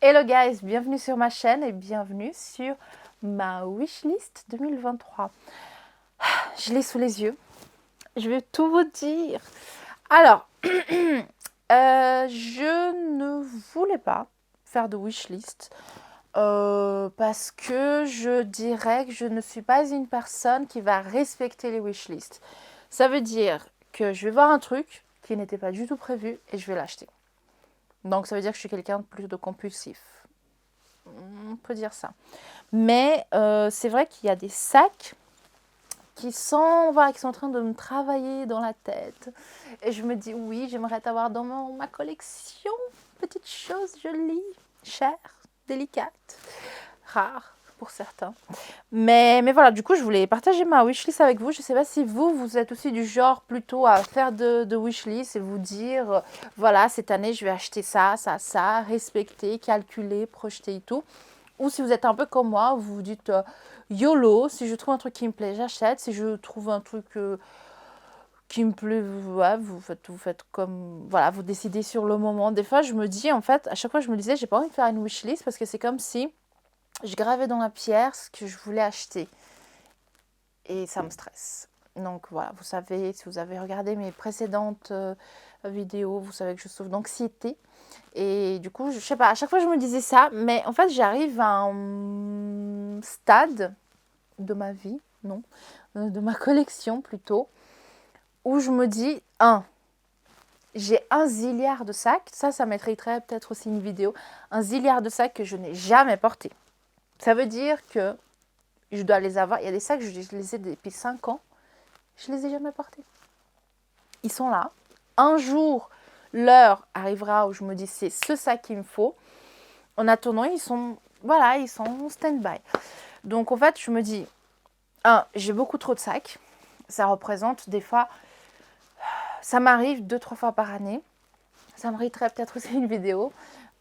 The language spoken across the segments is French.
Hello guys, bienvenue sur ma chaîne et bienvenue sur ma wishlist 2023. Je l'ai sous les yeux, je vais tout vous dire. Alors, je ne voulais pas faire de wishlist parce que je dirais que je ne suis pas une personne qui va respecter les wishlists. Ça veut dire que je vais voir un truc qui n'était pas du tout prévu et je vais l'acheter. Donc ça veut dire que je suis quelqu'un de plutôt compulsif. On peut dire ça. Mais c'est vrai qu'il y a des sacs qui sont en train de me travailler dans la tête. Et je me dis, oui, j'aimerais t'avoir dans ma collection. Petite chose jolie, chère, délicate, rare pour certains. Mais voilà, du coup, je voulais partager ma wishlist avec vous. Je ne sais pas si vous êtes aussi du genre plutôt à faire de wishlist et vous dire, voilà, cette année, je vais acheter ça, ça, ça, respecter, calculer, projeter et tout. Ou si vous êtes un peu comme moi, vous vous dites YOLO, si je trouve un truc qui me plaît, j'achète. Si je trouve un truc qui me plaît, ouais, vous faites comme... Voilà, vous décidez sur le moment. Des fois, je me dis, en fait, à chaque fois, je me disais, j'ai pas envie de faire une wishlist parce que c'est comme si je gravais dans la pierre ce que je voulais acheter. Et ça me stresse. Donc voilà, vous savez, si vous avez regardé mes précédentes vidéos, vous savez que je souffre d'anxiété. Et du coup, je sais pas, à chaque fois je me disais ça, mais en fait j'arrive à un stade de ma vie, non, de ma collection plutôt, où je me dis, j'ai un zilliard de sacs, ça mériterait peut-être aussi une vidéo, un zilliard de sacs que je n'ai jamais portés. Ça veut dire que je dois les avoir, il y a des sacs, je les ai depuis 5 ans, je les ai jamais portés. Ils sont là. Un jour, l'heure arrivera où je me dis, c'est ce sac qu'il me faut. En attendant, ils sont en stand-by. Donc en fait, je me dis, j'ai beaucoup trop de sacs. Ça représente des fois, ça m'arrive 2-3 fois par année. Ça mériterait peut-être aussi une vidéo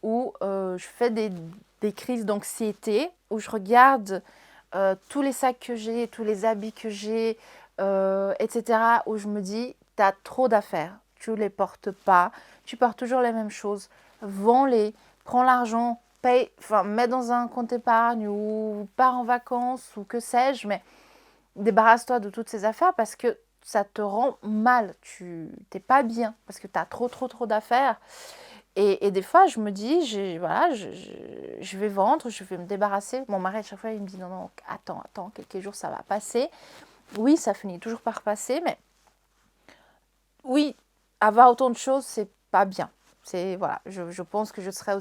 où je fais des crises d'anxiété, où je regarde tous les sacs que j'ai, tous les habits que j'ai, etc. Où je me dis, t'as trop d'affaires, tu les portes pas, tu portes toujours les mêmes choses, vends-les, prends l'argent, paye, enfin mets dans un compte épargne ou pars en vacances ou que sais-je, mais débarrasse-toi de toutes ces affaires parce que ça te rend mal, tu t'es pas bien parce que tu as trop d'affaires. Et des fois, je me dis, je vais vendre, je vais me débarrasser. Mon mari, à chaque fois, il me dit, non, non, attends, quelques jours, ça va passer. Oui, ça finit toujours par passer, mais oui, avoir autant de choses, c'est pas bien. Voilà, je pense que je serais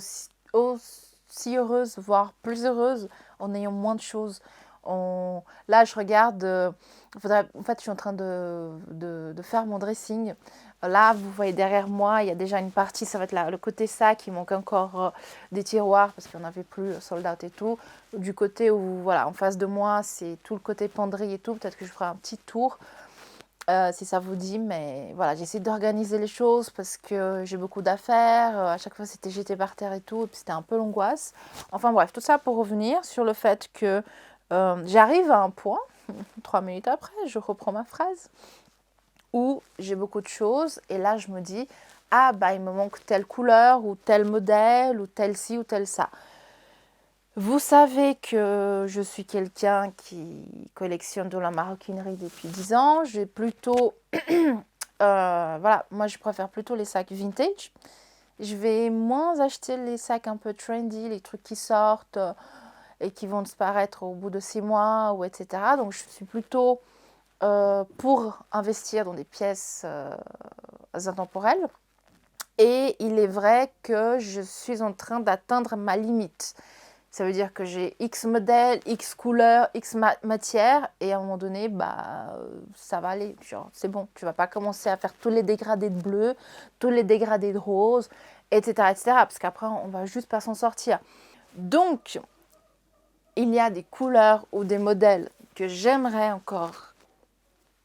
aussi heureuse, voire plus heureuse en ayant moins de choses. Là, je regarde, en fait, je suis en train de faire mon dressing. Là, vous voyez derrière moi, il y a déjà une partie, ça va être le côté sac, il manque encore des tiroirs parce qu'il n'y en avait plus, sold out et tout. Du côté où, voilà, en face de moi, c'est tout le côté penderie et tout. Peut-être que je ferai un petit tour si ça vous dit, mais voilà, j'essaie d'organiser les choses parce que j'ai beaucoup d'affaires. À chaque fois, c'était jeté par terre et tout, et puis c'était un peu l'angoisse. Enfin bref, tout ça pour revenir sur le fait que j'arrive à un point, 3 minutes après, je reprends ma phrase, où j'ai beaucoup de choses, et là je me dis, ah bah il me manque telle couleur, ou tel modèle, ou tel ci, ou tel ça. Vous savez que je suis quelqu'un qui collectionne de la maroquinerie depuis 10 ans. J'ai plutôt... voilà, moi je préfère plutôt les sacs vintage. Je vais moins acheter les sacs un peu trendy, les trucs qui sortent et qui vont disparaître au bout de 6 mois, ou etc. Donc je suis plutôt pour investir dans des pièces intemporelles. Et il est vrai que je suis en train d'atteindre ma limite. Ça veut dire que j'ai X modèles, X couleurs, X matières, et à un moment donné, ça va aller. C'est bon, tu vas pas commencer à faire tous les dégradés de bleu, tous les dégradés de rose, etc., etc., parce qu'après, on va juste pas s'en sortir. Donc, il y a des couleurs ou des modèles que j'aimerais encore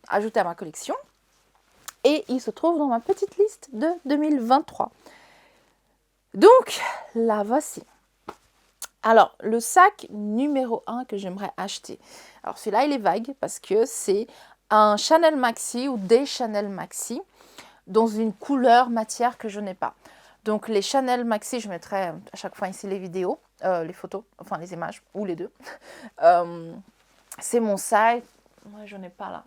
ajouter à ma collection, et ils se trouvent dans ma petite liste de 2023. Donc, la voici. Alors, le sac numéro 1 que j'aimerais acheter. Alors, celui-là, il est vague parce que c'est un Chanel Maxi ou des Chanel Maxi dans une couleur matière que je n'ai pas. Donc les Chanel Maxi, je mettrai à chaque fois ici les vidéos, les photos, enfin les images, ou les deux. C'est mon sac. Moi, j'en ai pas là.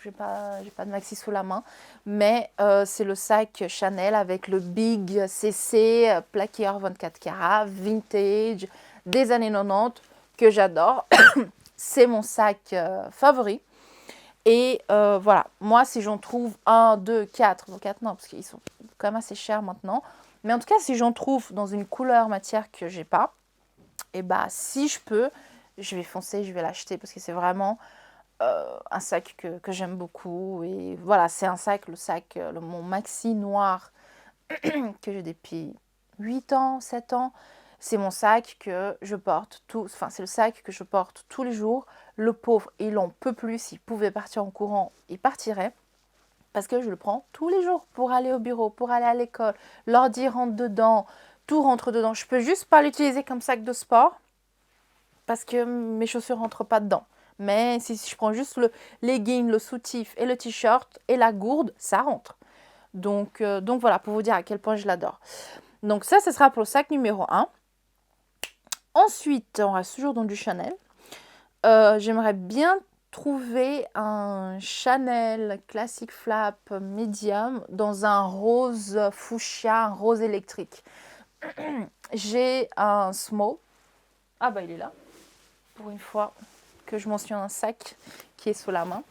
J'ai pas de maxi sous la main. Mais c'est le sac Chanel avec le Big CC, plaqué 24 carats, vintage, des années 90, que j'adore. C'est mon sac favori. Et voilà, moi, si j'en trouve 1, 2, 4, bon 4 non, parce qu'ils sont quand même assez chers maintenant. Mais en tout cas, si j'en trouve dans une couleur matière que j'ai pas, et bah si je peux, je vais foncer, je vais l'acheter parce que c'est vraiment un sac que j'aime beaucoup. Et voilà, c'est un sac, mon maxi noir que j'ai depuis 8 ans, 7 ans. C'est mon sac que je porte c'est le sac que je porte tous les jours. Le pauvre, il en peut plus. S'il pouvait partir en courant, il partirait. Parce que je le prends tous les jours pour aller au bureau, pour aller à l'école. L'ordi rentre dedans, tout rentre dedans. Je peux juste pas l'utiliser comme sac de sport parce que mes chaussures rentrent pas dedans. Mais si je prends juste le legging, le soutif et le t-shirt et la gourde, ça rentre. Donc voilà, pour vous dire à quel point je l'adore. Donc ça, ce sera pour le sac numéro 1. Ensuite, on reste toujours dans du Chanel. J'aimerais bien trouver un Chanel Classic Flap Medium dans un rose fuchsia, un rose électrique. J'ai un small. Ah bah il est là. Pour une fois que je mentionne un sac qui est sous la main.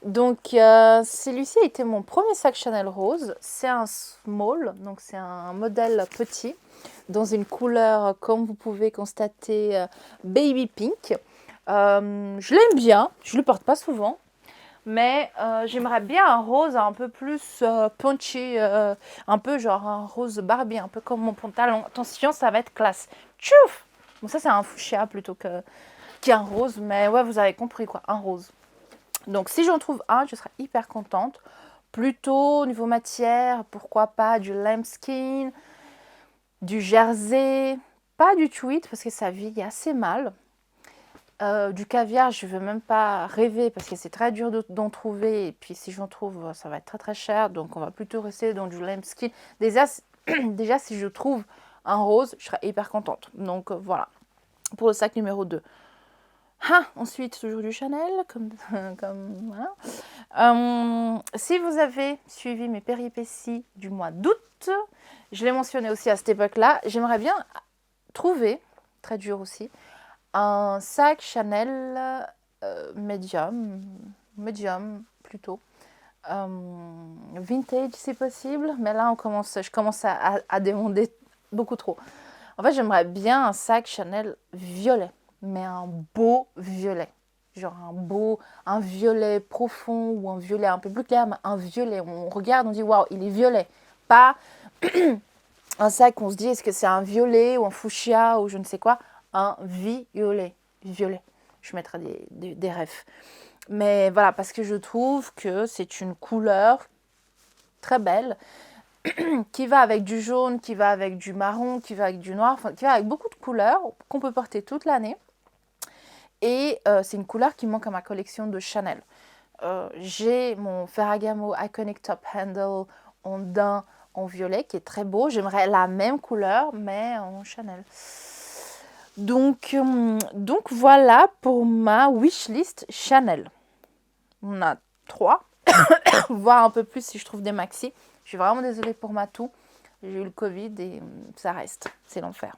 Donc celui-ci a été mon premier sac Chanel rose. C'est un small, donc c'est un modèle petit dans une couleur, comme vous pouvez constater, baby pink. Je l'aime bien, je ne le porte pas souvent, mais j'aimerais bien un rose un peu plus punchy, un peu genre un rose Barbie, un peu comme mon pantalon. Attention, ça va être classe. Tchouf! Bon, ça c'est un fuchsia plutôt qu'un rose, mais ouais, vous avez compris quoi, un rose. Donc si j'en trouve un, je serai hyper contente. Plutôt au niveau matière, pourquoi pas du lambskin, du jersey, pas du tweed parce que ça vieillit assez mal. Du caviar, je ne veux même pas rêver parce que c'est très dur d'en trouver. Et puis si j'en trouve, ça va être très très cher. Donc on va plutôt rester dans du lambskin. Déjà, si je trouve un rose, je serai hyper contente. Donc voilà, pour le sac numéro 2. Ensuite, toujours du Chanel, voilà. Si vous avez suivi mes péripéties du mois d'août, je l'ai mentionné aussi à cette époque-là, j'aimerais bien trouver, très dur aussi, un sac Chanel médium plutôt, vintage si possible, mais là je commence à demander beaucoup trop. En fait, j'aimerais bien un sac Chanel violet, mais un beau violet. Genre un violet profond ou un violet un peu plus clair, mais un violet. On regarde, on dit waouh, il est violet. Pas un sac, on se dit est-ce que c'est un violet ou un fuchsia ou je ne sais quoi. Un violet. Violet. Je mettrai des refs. Mais voilà, parce que je trouve que c'est une couleur très belle qui va avec du jaune, qui va avec du marron, qui va avec du noir, enfin, qui va avec beaucoup de couleurs qu'on peut porter toute l'année. Et c'est une couleur qui manque à ma collection de Chanel. J'ai mon Ferragamo Iconic Top Handle en daim en violet qui est très beau. J'aimerais la même couleur mais en Chanel. Donc voilà pour ma wishlist Chanel. On a 3, voire un peu plus si je trouve des maxi. Je suis vraiment désolée pour ma toux. J'ai eu le Covid et ça reste. C'est l'enfer.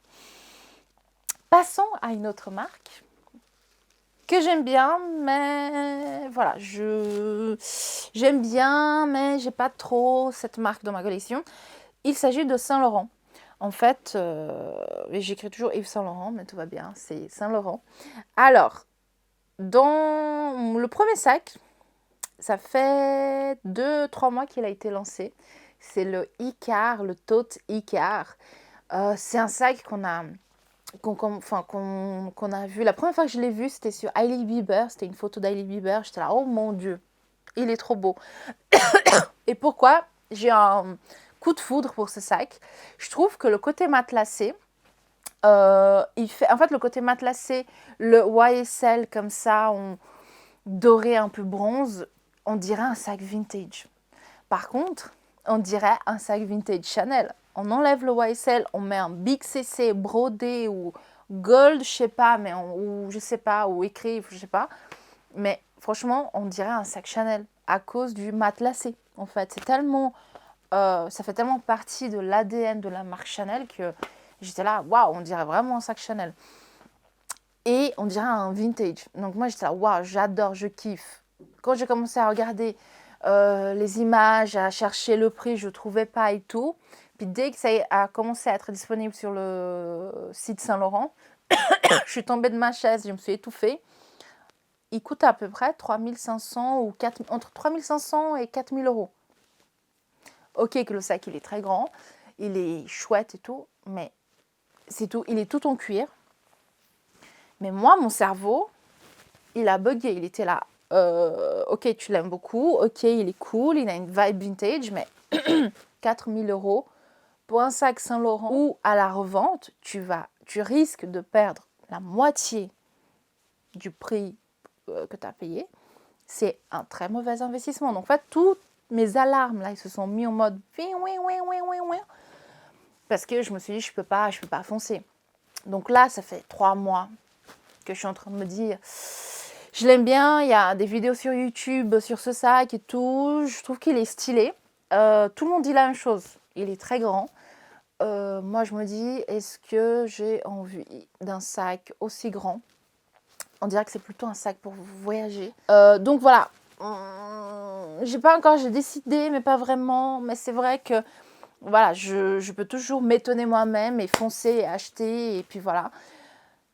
Passons à une autre marque que j'aime bien, mais voilà, j'aime bien, mais j'ai pas trop cette marque dans ma collection. Il s'agit de Saint Laurent. En fait, j'écris toujours Yves Saint Laurent, mais tout va bien, c'est Saint Laurent. Alors, dans le premier sac, ça fait 2-3 mois qu'il a été lancé. C'est le Icare, le Tote Icare. C'est un sac qu'on a vu. La première fois que je l'ai vu, c'était sur Hailey Bieber. C'était une photo d'Hailey Bieber. J'étais là, oh mon Dieu, il est trop beau. Et pourquoi j'ai un coup de foudre pour ce sac? Je trouve que le côté matelassé, le côté matelassé, le YSL comme ça, doré un peu bronze, on dirait un sac vintage. Par contre, on dirait un sac vintage Chanel. on enlève le YSL, on met un Big CC brodé ou gold, je sais pas, mais ou je sais pas, ou écrit, je sais pas. Mais franchement, on dirait un sac Chanel à cause du matelassé. En fait, c'est tellement, ça fait tellement partie de l'ADN de la marque Chanel que j'étais là, waouh, on dirait vraiment un sac Chanel. Et on dirait un vintage. Donc moi, j'étais là, waouh, j'adore, je kiffe. Quand j'ai commencé à regarder les images, à chercher le prix, je ne trouvais pas et tout. Puis dès que ça a commencé à être disponible sur le site Saint-Laurent, je suis tombée de ma chaise, je me suis étouffée. Il coûte à peu près 3500 ou 4, entre 3500 et 4000 euros. Ok que le sac, il est très grand, il est chouette et tout, mais c'est tout, il est tout en cuir. Mais moi, mon cerveau, il a bugué, il était là. Ok, tu l'aimes beaucoup, ok, il est cool, il a une vibe vintage, mais 4000 euros pour un sac Saint-Laurent ou à la revente, tu risques de perdre la moitié du prix que tu as payé. C'est un très mauvais investissement. Donc en fait, toutes mes alarmes là, ils se sont mis en mode parce que je me suis dit je peux pas foncer. Donc là, ça fait 3 mois que je suis en train de me dire je l'aime bien, il y a des vidéos sur YouTube sur ce sac et tout, je trouve qu'il est stylé. Tout le monde dit la même chose, il est très grand. Moi je me dis, est-ce que j'ai envie d'un sac aussi grand? On dirait que c'est plutôt un sac pour voyager. Donc voilà, j'ai décidé, mais pas vraiment. Mais c'est vrai que voilà, je peux toujours m'étonner moi-même et foncer et acheter. Et puis voilà.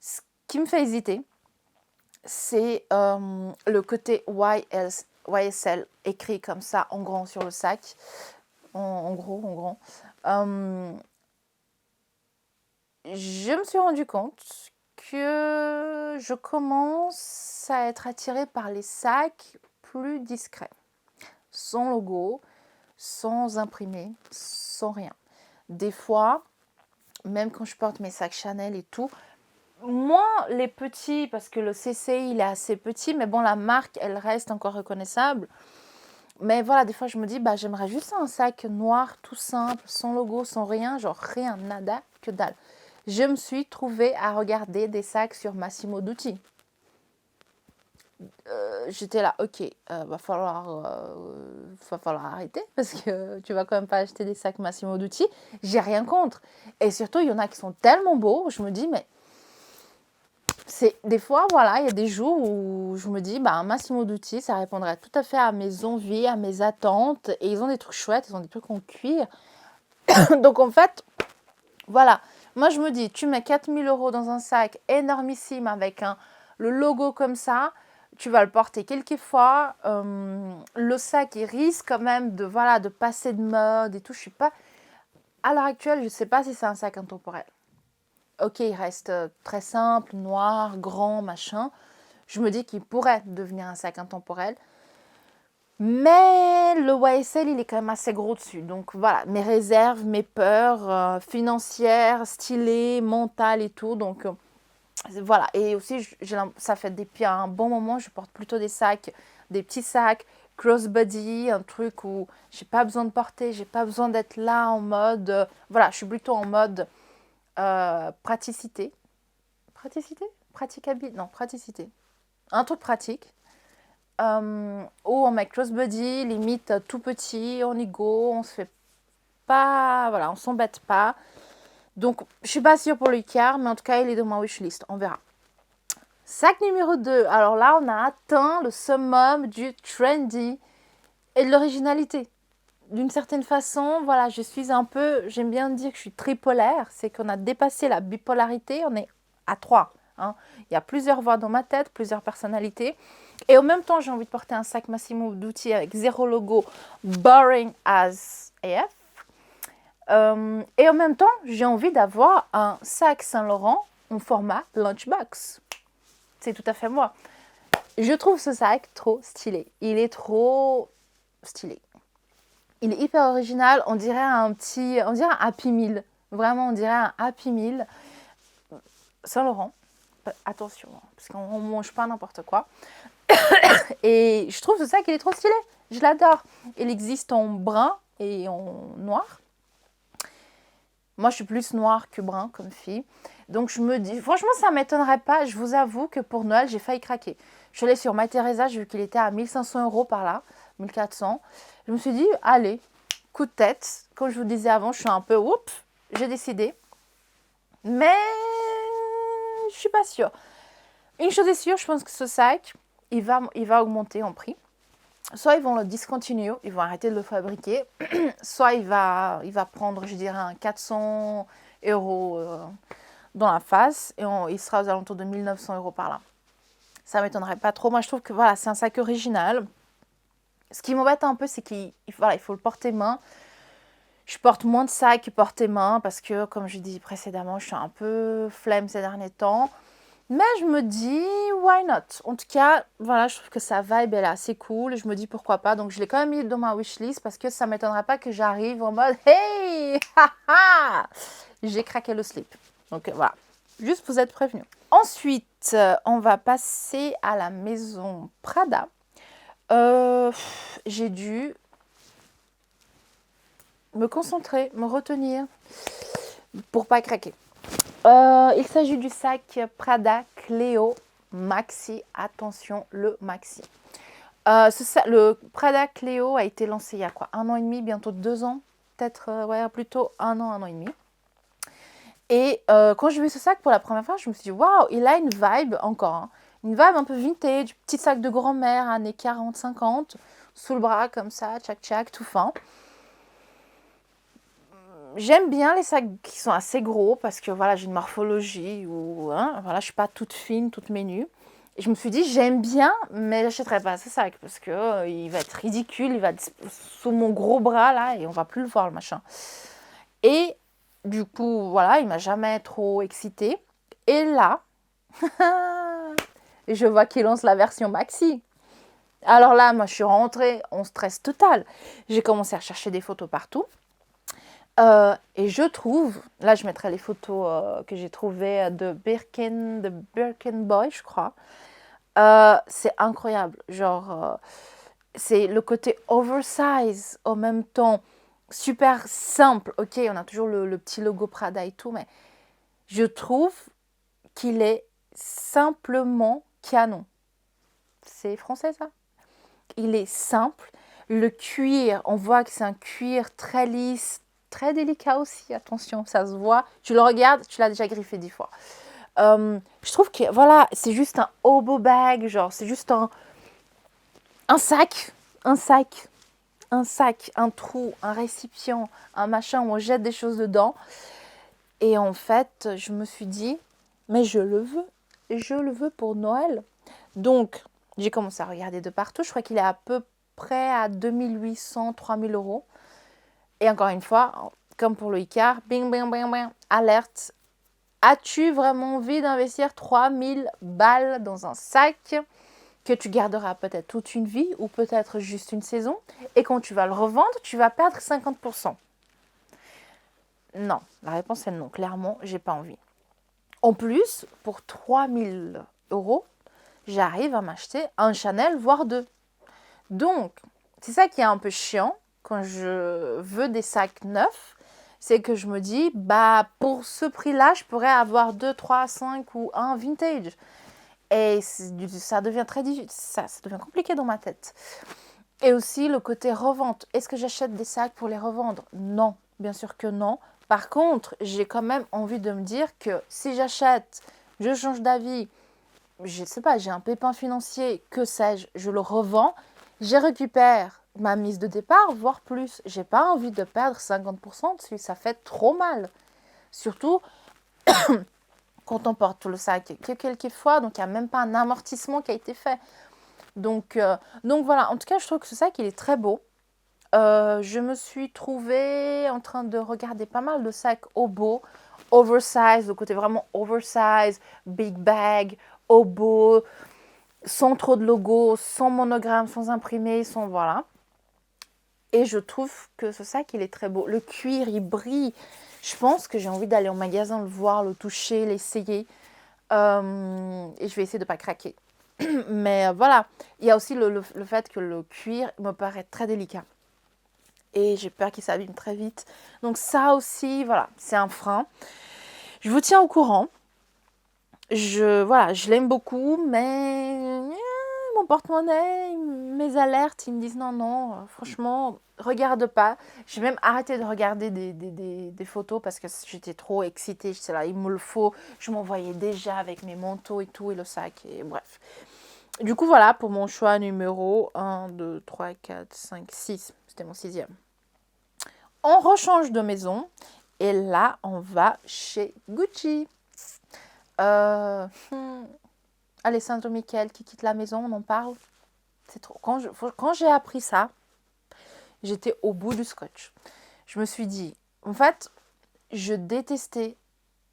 Ce qui me fait hésiter, c'est le côté YSL écrit comme ça en grand sur le sac. En gros. Je me suis rendu compte que je commence à être attirée par les sacs plus discrets, sans logo, sans imprimé, sans rien. Des fois, même quand je porte mes sacs Chanel et tout, moins les petits, parce que le CC, il est assez petit, mais bon, la marque, elle reste encore reconnaissable. Mais voilà, des fois, je me dis, bah, j'aimerais juste un sac noir, tout simple, sans logo, sans rien, genre rien, nada, que dalle. Je me suis trouvée à regarder des sacs sur Massimo Dutti. J'étais là, ok, va falloir arrêter parce que tu vas quand même pas acheter des sacs Massimo Dutti. J'ai rien contre. Et surtout, il y en a qui sont tellement beaux, je me dis, mais c'est des fois, voilà, il y a des jours où je me dis, bah, un Massimo Dutti, ça répondrait tout à fait à mes envies, à mes attentes. Et ils ont des trucs chouettes, ils ont des trucs en cuir. Donc en fait, voilà. Moi, je me dis, tu mets 4000 euros dans un sac énormissime avec le logo comme ça, tu vas le porter quelques fois. Le sac, il risque quand même de passer de mode et tout. Je suis pas... À l'heure actuelle, je ne sais pas si c'est un sac intemporel. Ok, il reste très simple, noir, grand, machin. Je me dis qu'il pourrait devenir un sac intemporel. Mais le YSL, il est quand même assez gros dessus. Donc voilà, mes réserves, mes peurs financières, stylées, mentales et tout. Donc voilà. Et aussi, ça fait depuis un bon moment, je porte plutôt des petits sacs, crossbody, un truc où j'ai pas besoin de porter, j'ai pas besoin d'être là en mode... voilà, je suis plutôt en mode praticité. Praticité? Praticabilité? Non, praticité. Un truc pratique. Ou on met crossbody, limite tout petit, on y go, on se fait pas, voilà, on s'embête pas. Donc, je suis pas sûre pour le car, mais en tout cas, il est dans ma wishlist, on verra. Sac numéro 2. Alors là, on a atteint le summum du trendy et de l'originalité. D'une certaine façon, voilà, j'aime bien dire que je suis tripolaire, c'est qu'on a dépassé la bipolarité, on est à 3. Hein. Il y a plusieurs voix dans ma tête, plusieurs personnalités. Et en même temps, j'ai envie de porter un sac Massimo Dutti avec 0 logo, boring as AF. Et en même temps, j'ai envie d'avoir un sac Saint-Laurent en format lunchbox. C'est tout à fait moi. Je trouve ce sac trop stylé. Il est trop stylé. Il est hyper original. On dirait un Happy Meal. Vraiment, on dirait un Happy Meal. Saint-Laurent. Attention, parce qu'on ne mange pas n'importe quoi. Et je trouve ce sac, il est trop stylé. Je l'adore. Il existe en brun et en noir. Moi, je suis plus noire que brun comme fille. Donc, je me dis, franchement, ça ne m'étonnerait pas. Je vous avoue que pour Noël, j'ai failli craquer. Je suis allée sur MyTheresa, j'ai vu qu'il était à 1 500 € par là, 1 400. Je me suis dit, allez, coup de tête. Comme je vous disais avant, je suis un peu, oups, j'ai décidé. Mais je suis pas sûre. Une chose est sûre, je pense que ce sac, il va augmenter en prix. Soit ils vont le discontinuer, ils vont arrêter de le fabriquer, soit il va prendre, je dirais, un 400 € dans la face et il sera aux alentours de 1 900 € par là. Ça ne m'étonnerait pas trop. Moi, je trouve que voilà, c'est un sac original. Ce qui m'embête un peu, c'est qu'il faut le porter main. Je porte moins de sacs que porter main parce que, comme je dis précédemment, je suis un peu flemme ces derniers temps. Mais je me dis, why not? En tout cas, voilà, je trouve que sa vibe, elle est assez cool. Je me dis, pourquoi pas. Donc, je l'ai quand même mis dans ma wishlist parce que ça ne m'étonnerait pas que j'arrive en mode, hey, haha, j'ai craqué le slip. Donc, voilà, juste vous êtes prévenus. Ensuite, on va passer à la maison Prada. J'ai dû me concentrer, me retenir pour pas craquer. Il s'agit du sac Prada Cleo Maxi. Attention, le Maxi. Le Prada Cleo a été lancé il y a quoi, 1 an et demi, bientôt 2 ans, peut-être, ouais, plutôt 1 an et demi. Et quand j'ai vu ce sac pour la première fois, je me suis dit, waouh, il a une vibe encore, hein, une vibe un peu vintage, petit sac de grand-mère, années 40-50, sous le bras comme ça, tchac-tchac, tout fin. J'aime bien les sacs qui sont assez gros parce que voilà, j'ai une morphologie où voilà, je suis pas toute fine, toute menue. Et je me suis dit, j'aime bien, mais j'achèterai pas ce sac parce que il va être ridicule, il va être sous mon gros bras là et on va plus le voir le machin. Et du coup, voilà, il m'a jamais trop excitée. Et là, je vois qu'il lance la version maxi. Alors là, moi, je suis rentrée en stress total. J'ai commencé à chercher des photos partout. Et je trouve, là je mettrai les photos que j'ai trouvées de Birkin Boy, je crois. C'est incroyable, genre c'est le côté oversize en même temps, super simple. Ok, on a toujours le petit logo Prada et tout, mais je trouve qu'il est simplement canon. C'est français ça? Il est simple. Le cuir, on voit que c'est un cuir très lisse, très délicat aussi, attention, ça se voit. Tu le regardes, tu l'as déjà griffé 10 fois. Je trouve que voilà, c'est juste un hobo bag, genre c'est juste un sac, un trou, un récipient, un machin où on jette des choses dedans. Et en fait, je me suis dit, mais je le veux pour Noël. Donc, j'ai commencé à regarder de partout. Je crois qu'il est à peu près à 2800, 3000 €. Et encore une fois, comme pour le Icar, bing, bing, bing, bing, alerte. As-tu vraiment envie d'investir 3000 balles dans un sac que tu garderas peut-être toute une vie ou peut-être juste une saison et quand tu vas le revendre, tu vas perdre 50%? Non, la réponse est non. Clairement, j'ai pas envie. En plus, pour 3000 €, j'arrive à m'acheter un Chanel, voire 2. Donc, c'est ça qui est un peu chiant quand je veux des sacs neufs, c'est que je me dis, bah pour ce prix-là, je pourrais avoir 2, 3, 5 ou un vintage. Et ça devient très difficile, ça devient compliqué dans ma tête. Et aussi le côté revente. Est-ce que j'achète des sacs pour les revendre? Non, bien sûr que non. Par contre, j'ai quand même envie de me dire que si j'achète, je change d'avis, je ne sais pas, j'ai un pépin financier, que sais-je, je le revends, je récupère ma mise de départ, voire plus. J'ai pas envie de perdre 50% dessus, ça fait trop mal. Surtout quand on porte tout le sac que quelques fois, donc il n'y a même pas un amortissement qui a été fait. Donc voilà, en tout cas, je trouve que ce sac, il est très beau. Je me suis trouvée en train de regarder pas mal de sacs hobo, oversize, le côté vraiment oversize, big bag, hobo, sans trop de logo, sans monogramme, sans imprimé, sans voilà. Et je trouve que ce sac, il est très beau. Le cuir, il brille. Je pense que j'ai envie d'aller au magasin, le voir, le toucher, l'essayer. Et je vais essayer de ne pas craquer. Mais voilà, il y a aussi le fait que le cuir me paraît très délicat. et j'ai peur qu'il s'abîme très vite. Donc ça aussi, voilà, c'est un frein. Je vous tiens au courant. Voilà, je l'aime beaucoup, mais mon porte-monnaie, mes alertes, ils me disent non, franchement, regarde pas. J'ai même arrêté de regarder des photos parce que j'étais trop excitée. J'étais là, il me le faut. Je m'envoyais déjà avec mes manteaux et tout, et le sac, et bref. Du coup, voilà pour mon choix numéro 1, 2, 3, 4, 5, 6. C'était mon 6e. On rechange de maison, et là, on va chez Gucci. Euh, hmm, Alessandro Michel qui quitte la maison, on en parle. C'est trop. Quand j'ai appris ça, j'étais au bout du scotch. Je me suis dit, en fait, je détestais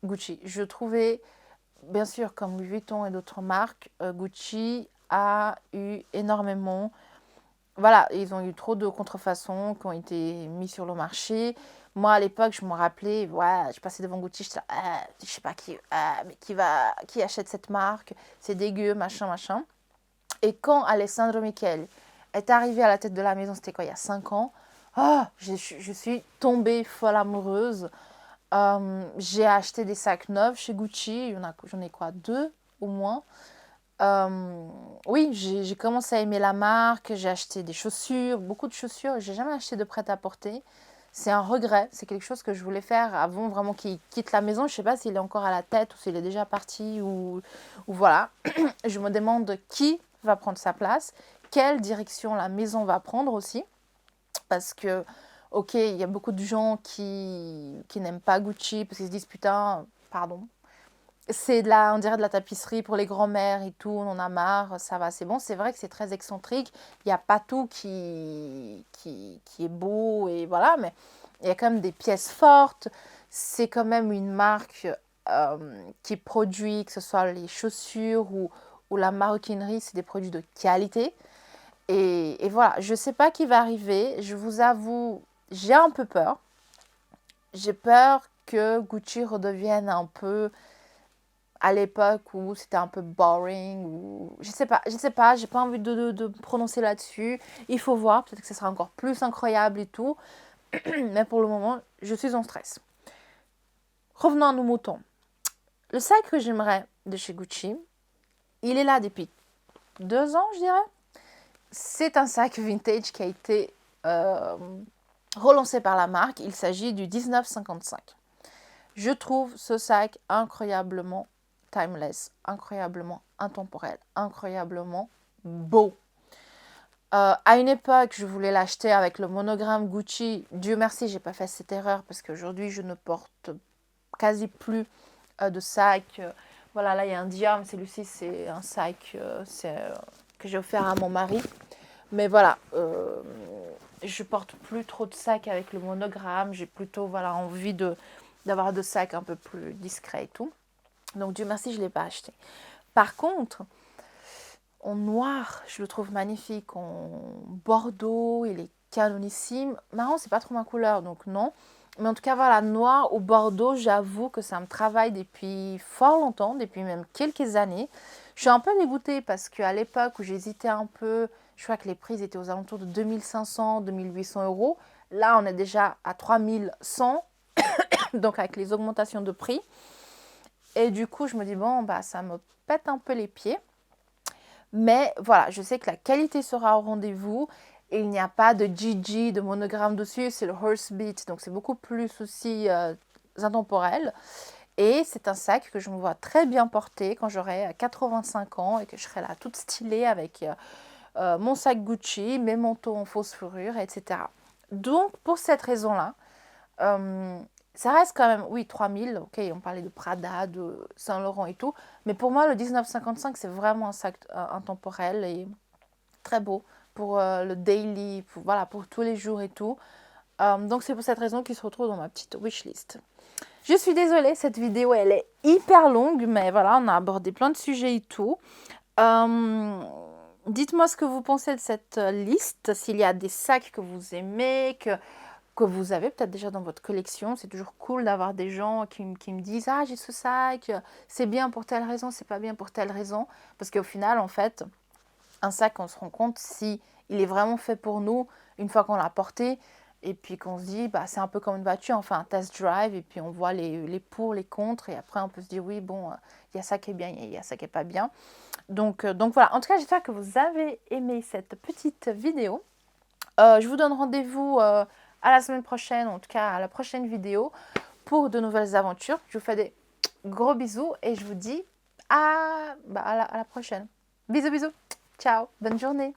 Gucci. Je trouvais, bien sûr, comme Louis Vuitton et d'autres marques, Gucci a eu énormément. Voilà, ils ont eu trop de contrefaçons qui ont été mis sur le marché. Moi, à l'époque, je me rappelais, ouais, je passais devant Gucci, je disais, je sais pas mais qui achète cette marque, c'est dégueu, machin, machin. Et quand Alessandro Michel est arrivé à la tête de la maison, c'était quoi, il y a 5 ans, je suis tombée folle amoureuse. J'ai acheté des sacs neufs chez Gucci, j'en ai quoi, 2 au moins. Oui, j'ai commencé à aimer la marque, j'ai acheté des chaussures, beaucoup de chaussures, j'ai jamais acheté de prêt-à-porter. C'est un regret, c'est quelque chose que je voulais faire avant vraiment qu'il quitte la maison. Je sais pas s'il est encore à la tête ou s'il est déjà parti ou voilà. Je me demande qui va prendre sa place, quelle direction la maison va prendre aussi. Parce que, ok, il y a beaucoup de gens qui n'aiment pas Gucci parce qu'ils se disent putain, pardon, on dirait de la tapisserie pour les grands-mères et tout, on en a marre, ça va, c'est bon. C'est vrai que c'est très excentrique, il n'y a pas tout qui est beau et voilà, mais il y a quand même des pièces fortes. C'est quand même une marque qui produit, que ce soit les chaussures ou la maroquinerie, c'est des produits de qualité. Et voilà, je ne sais pas qui va arriver, je vous avoue, j'ai un peu peur. J'ai peur que Gucci redevienne un peu à l'époque où c'était un peu boring ou je sais pas, j'ai pas envie de me prononcer là-dessus. Il faut voir, peut-être que ce sera encore plus incroyable et tout, mais pour le moment, je suis en stress. Revenons à nos moutons. Le sac que j'aimerais de chez Gucci, il est là depuis 2 ans, je dirais. C'est un sac vintage qui a été relancé par la marque. Il s'agit du 1955. Je trouve ce sac incroyablement timeless, incroyablement intemporel, incroyablement beau. À une époque, je voulais l'acheter avec le monogramme Gucci. Dieu merci, j'ai pas fait cette erreur parce qu'aujourd'hui, je ne porte quasi plus de sac. Voilà, là, il y a un diamant. Celui-ci, c'est un sac que j'ai offert à mon mari. Mais voilà, je porte plus trop de sacs avec le monogramme. J'ai plutôt envie d'avoir de sacs un peu plus discrets et tout. Donc Dieu merci, je ne l'ai pas acheté. Par contre, en noir, je le trouve magnifique. En bordeaux, il est canonissime. Marron, c'est pas trop ma couleur, donc non. Mais en tout cas, voilà, noir ou bordeaux, j'avoue que ça me travaille depuis fort longtemps, depuis même quelques années. Je suis un peu dégoûtée parce qu'à l'époque où j'hésitais un peu, je crois que les prix étaient aux alentours de 2500, 2800 euros. Là, on est déjà à 3100, donc avec les augmentations de prix. Et du coup, je me dis, bon, bah, ça me pète un peu les pieds. Mais voilà, je sais que la qualité sera au rendez-vous. Et il n'y a pas de GG, de monogramme dessus, c'est le Horsebeat. Donc c'est beaucoup plus aussi intemporel. Et c'est un sac que je me vois très bien porter quand j'aurai 85 ans et que je serai là toute stylée avec mon sac Gucci, mes manteaux en fausse fourrure, etc. Donc pour cette raison-là, ça reste quand même, oui, 3000, ok, on parlait de Prada, de Saint-Laurent et tout, mais pour moi, le 1955, c'est vraiment un sac intemporel et très beau pour le daily, voilà, pour tous les jours et tout. Donc c'est pour cette raison qu'il se retrouve dans ma petite wishlist. Je suis désolée, cette vidéo, elle est hyper longue, mais voilà, on a abordé plein de sujets et tout. Dites-moi ce que vous pensez de cette liste, s'il y a des sacs que vous aimez, que vous avez peut-être déjà dans votre collection. C'est toujours cool d'avoir des gens qui me disent « Ah, j'ai ce sac, c'est bien pour telle raison, c'est pas bien pour telle raison. » Parce qu'au final, en fait, un sac, on se rend compte si il est vraiment fait pour nous une fois qu'on l'a porté. Et puis qu'on se dit, bah, c'est un peu comme une voiture, on fait un test drive et puis on voit les pour, les contre et après on peut se dire, oui, bon, il y a ça qui est bien, il y a ça qui est pas bien. Donc voilà, en tout cas, j'espère que vous avez aimé cette petite vidéo. Je vous donne rendez-vous à la semaine prochaine, en tout cas à la prochaine vidéo, pour de nouvelles aventures. Je vous fais des gros bisous et je vous dis à la prochaine. Bisous, bisous. Ciao, bonne journée.